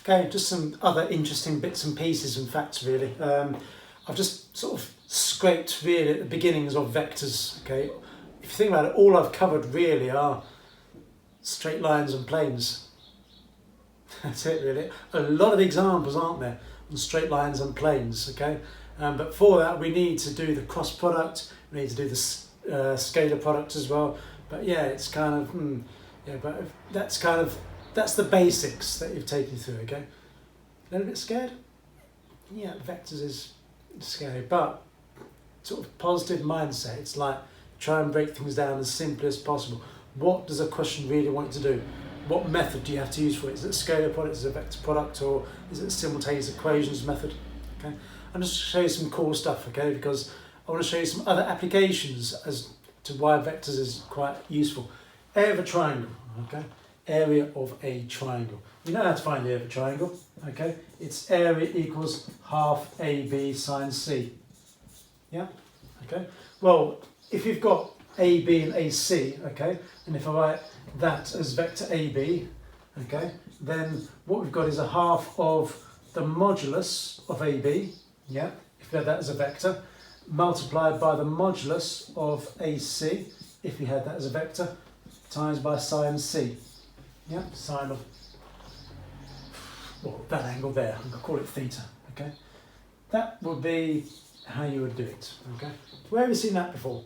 Okay, just some other interesting bits and pieces and facts really. I've just sort of scraped really at the beginnings of vectors. Okay, if you think about it, all I've covered really are straight lines and planes. That's it really. A lot of examples, aren't there, on straight lines and planes. Okay, but for that we need to do the cross product. We need to do the scalar product as well. But yeah, it's kind of yeah. But that's the basics that you've taken through. Okay, a little bit scared. Yeah, vectors is scary, but sort of positive mindset. It's like try and break things down as simply as possible. What does a question really want you to do? What method do you have to use for it? Is it a scalar product, is it a vector product, or is it a simultaneous equations method? Okay, I'm just show you some cool stuff, okay, because I want to show you some other applications as to why vectors is quite useful. Area of a triangle, okay? Area of a triangle. You know how to find the area of a triangle, okay? Its area equals half AB sine C. Yeah, okay? Well, if you've got AB and AC, okay, and if I write that as vector AB, okay, then what we've got is a half of the modulus of AB, yeah, if we had that as a vector, multiplied by the modulus of AC, if we had that as a vector, times by sine C. Yeah, sine of, well, that angle there, I'm going to call it theta, okay? That would be how you would do it, okay? Where have you seen that before?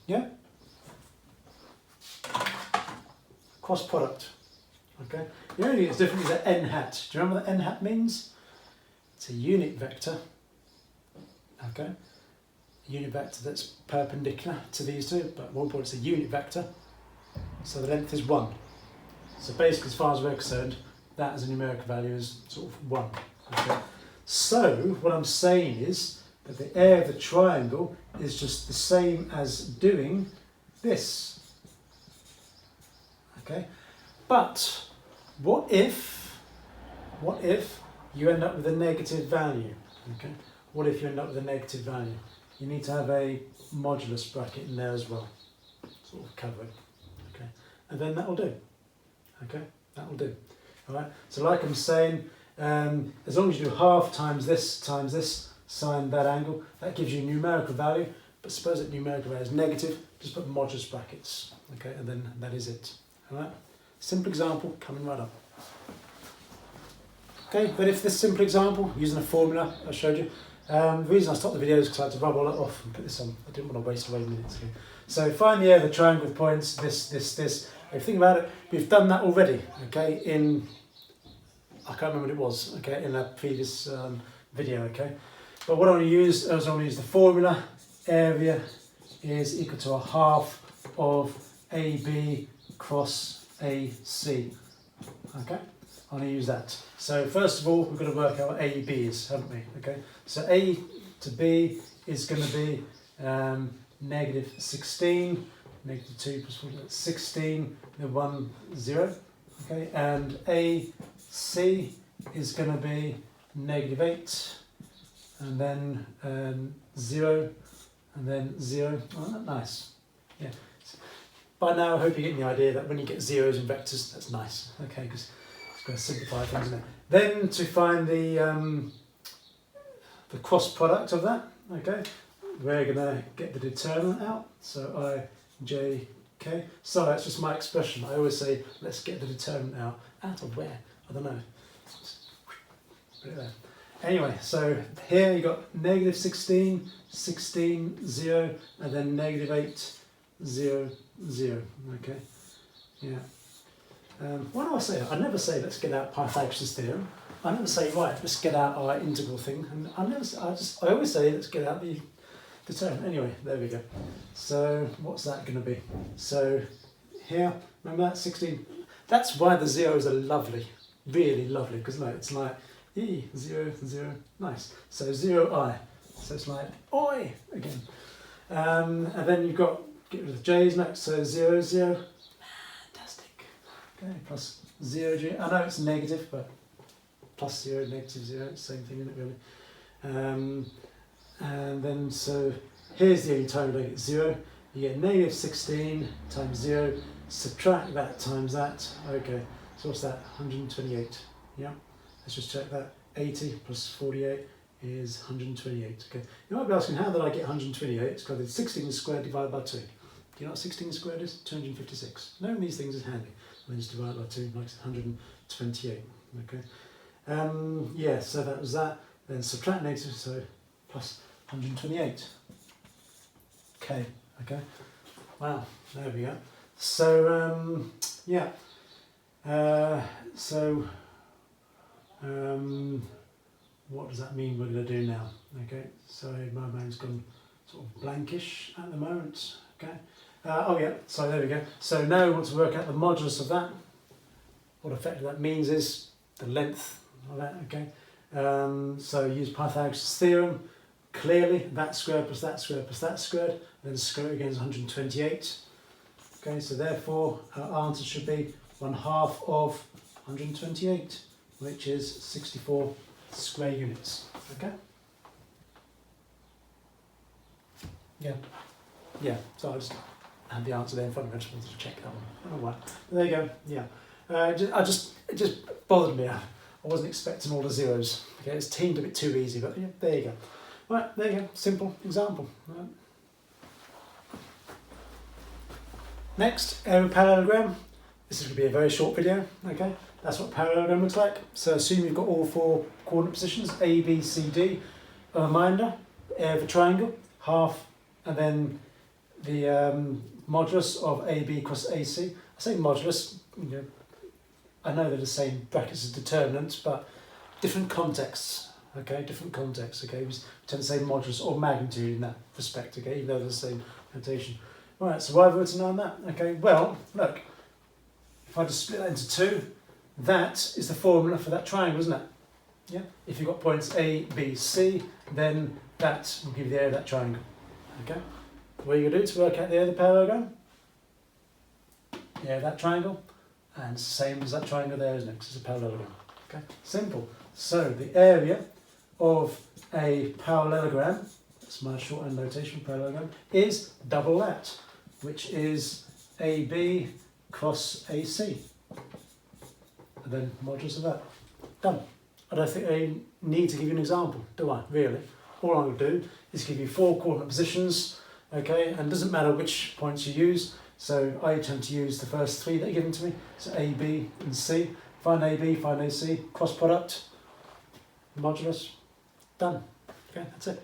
Yeah? Cross product, okay? The only thing that's different is the n hat. Do you remember what the n hat means? It's a unit vector, okay? A unit vector that's perpendicular to these two, but more important, it's a unit vector. So the length is 1. So basically, as far as we're concerned, that as a numerical value is sort of 1. Okay? So what I'm saying is that the area of the triangle is just the same as doing this. Okay? But what if you end up with a negative value? Okay? What if you end up with a negative value? You need to have a modulus bracket in there as well, sort of cover it. Okay? And then that will do. Okay? That will do. All right? So like I'm saying, as long as you do half times this sine that angle, that gives you a numerical value. But suppose that numerical value is negative, just put modulus brackets. Okay? And then that is it. All right? Simple example coming right up. Okay, but if this simple example, using a formula I showed you, the reason I stopped the video is because I had to rub all that off and put this on. I didn't want to waste away minutes here. So find the area of the triangle with points, this. If you think about it, we've done that already, okay, in, I can't remember what it was, okay, in a previous video, okay. But what I want to use is the formula. Area is equal to a half of AB cross AC, okay. I'm going to use that. So first of all, we've got to work out what A, B is, haven't we? Okay. So A to B is going to be negative 16, negative 2 plus 4, 16, the 1, 0. Okay. And AC is going to be negative 8, and then 0, and then 0. Oh, isn't that nice? Yeah. By now, I hope you're getting the idea that when you get zeros in vectors, that's nice. Okay, because going to simplify things now. Then to find the cross product of that, okay, we're going to get the determinant out. So I, J, K. So that's just my expression. I always say, let's get the determinant out. Out of where? I don't know. Put it there. Anyway, so here you got negative 16, 16, 0, and then negative 8, 0, 0. Okay, yeah. Why do I say that? I never say let's get out Pythagoras' theorem. I never say right, let's get out our integral thing. And I always say let's get out the determinant. Anyway, there we go. So what's that going to be? So here, remember that 16. That's why the zeros are lovely, really lovely, because no, it's like E 0 0, nice. So 0I. So it's like oi again. And then you've got get rid of the J's next. So 0 0. Okay, plus 0, G. I know it's negative, but plus 0, negative 0, same thing, isn't it really? And then, so here's the only time you don't get 0. You get negative 16 times 0, subtract that times that. Okay, so what's that? 128. Yeah, let's just check that. 80 plus 48 is 128. Okay, you might be asking, how did I get 128? It's because it's 16 squared divided by 2. Do you know what 16 squared is? 256. Knowing these things is handy. And then just divide by 2 makes 128. Okay. Yeah, so that was that. Then subtract negative, so plus 128. Okay. Okay. Wow. There we go. So yeah. What does that mean we're going to do now? Okay. So my mind's gone sort of blankish at the moment. Okay. Oh yeah. So there we go. So now we want to work out the modulus of that. What effectively that means is the length of that, okay? So use Pythagoras' theorem. Clearly, that squared plus that squared plus that squared, then square it again is 128. Okay, so therefore our answer should be 1/2 of 128, which is 64 square units. Okay? Yeah. Yeah, so I just had the answer there in front of me, I just wanted to check that one. Oh, wow. There you go, yeah. It just bothered me. I wasn't expecting all the zeros. Okay, it's teamed a bit too easy, but yeah, there you go. Right, there you go. Simple example. Right. Next, parallelogram. This is going to be a very short video. Okay, that's what parallelogram looks like. So assume you've got all 4 coordinate positions, A, B, C, D. A reminder, area of a triangle, half, and then the modulus of AB cross AC. I say modulus, you know, I know they're the same brackets as determinants, but different contexts, okay, different contexts, okay, we tend to say modulus or magnitude in that respect, okay, even though they're the same notation. Right, so why have we written on that? Okay, well, look, if I just split that into 2, that is the formula for that triangle, isn't it? Yeah, if you've got points A, B, C, then that will give you the area of that triangle, okay? What are you going to do to work out the area of the parallelogram? Yeah, that triangle. And it's the same as that triangle there, isn't it? Because it's a parallelogram. Okay, simple. So the area of a parallelogram, that's my shorthand notation, parallelogram, is double that, which is AB cross AC. And then modulus of that. Done. I don't think I need to give you an example, do I? Really? All I'm going to do is give you 4 coordinate positions, okay, and it doesn't matter which points you use. So I tend to use the first 3 that are given to me, so A, B and C. Find AB, find AC, cross product, modulus, done. Okay, that's it.